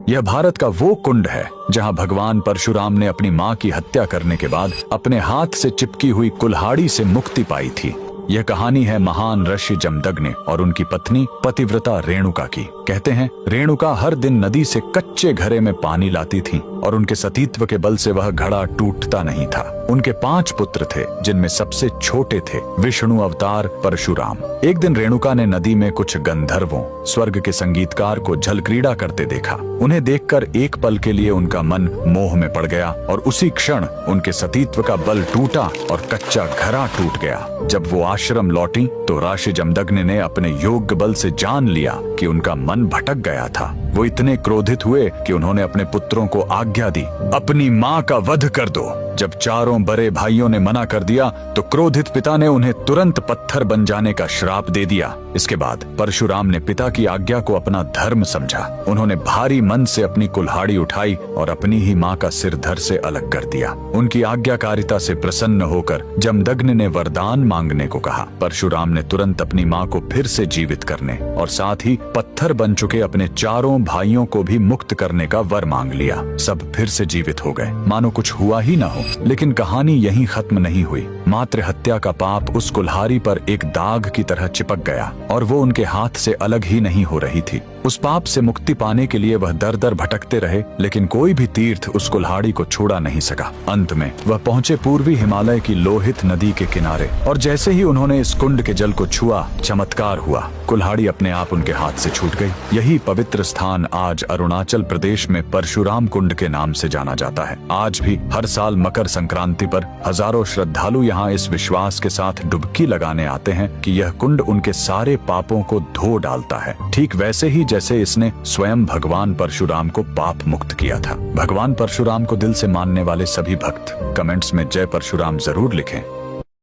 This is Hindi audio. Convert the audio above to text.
यह भारत का वो कुंड है जहां भगवान परशुराम ने अपनी मां की हत्या करने के बाद अपने हाथ से चिपकी हुई कुल्हाड़ी से मुक्ति पाई थी। यह कहानी है महान ऋषि जमदग्नि और उनकी पत्नी पतिव्रता रेणुका की। कहते हैं रेणुका हर दिन नदी से कच्चे घड़े में पानी लाती थी और उनके सतीत्व के बल से वह घड़ा टूटता नहीं था। उनके 5 पुत्र थे जिनमें सबसे छोटे थे विष्णु अवतार परशुराम। एक दिन रेणुका ने नदी में कुछ गंधर्वों स्वर्ग के संगीतकार को जल क्रीड़ा करते देखा। उन्हें देखकर एक पल के लिए उनका मन मोह में पड़ गया और उसी क्षण उनके सतीत्व का बल टूटा और कच्चा घड़ा टूट गया। जब वो आश्रम लौटी तो ऋषि जमदग्नि ने अपने योग्य बल से जान लिया कि उनका मन भटक गया था। वो इतने क्रोधित हुए कि उन्होंने अपने पुत्रों को आज्ञा दी, अपनी मां का वध कर दो। जब चारों बड़े भाइयों ने मना कर दिया तो क्रोधित पिता ने उन्हें तुरंत पत्थर बन जाने का श्राप दे दिया। इसके बाद परशुराम ने पिता की आज्ञा को अपना धर्म समझा। उन्होंने भारी मन से अपनी कुल्हाड़ी उठाई और अपनी ही मां का सिर धड़ से अलग कर दिया। उनकी आज्ञाकारिता से प्रसन्न होकर जमदग्नि ने वरदान मांगने को कहा। परशुराम ने तुरंत अपनी मां को फिर से जीवित करने और साथ ही पत्थर बन चुके अपने चारों भाइयों को भी मुक्त करने का वर मांग लिया। सब फिर से जीवित हो गए, मानो कुछ हुआ ही ना हो। लेकिन कहानी यहीं खत्म नहीं हुई। मातृ हत्या का पाप उस कुल्हाड़ी पर एक दाग की तरह चिपक गया और वो उनके हाथ से अलग ही नहीं हो रही थी। उस पाप से मुक्ति पाने के लिए वह दर दर भटकते रहे, लेकिन कोई भी तीर्थ उस कुल्हाड़ी को छोड़ा नहीं सका। अंत में वह पहुंचे पूर्वी हिमालय की लोहित नदी के किनारे और जैसे ही उन्होंने इस कुंड के जल को छुआ, चमत्कार हुआ। कुल्हाड़ी अपने आप उनके हाथ से छूट गई। यही पवित्र स्थान आज अरुणाचल प्रदेश में परशुराम कुंड के नाम से जाना जाता है। आज भी हर साल मकर संक्रांति पर हजारों श्रद्धालु यहाँ इस विश्वास के साथ डुबकी लगाने आते हैं कि यह कुंड उनके सारे पापों को धो डालता है, ठीक वैसे ही जैसे इसने स्वयं भगवान परशुराम को पाप मुक्त किया था। भगवान परशुराम को दिल से मानने वाले सभी भक्त कमेंट्स में जय परशुराम जरूर लिखें।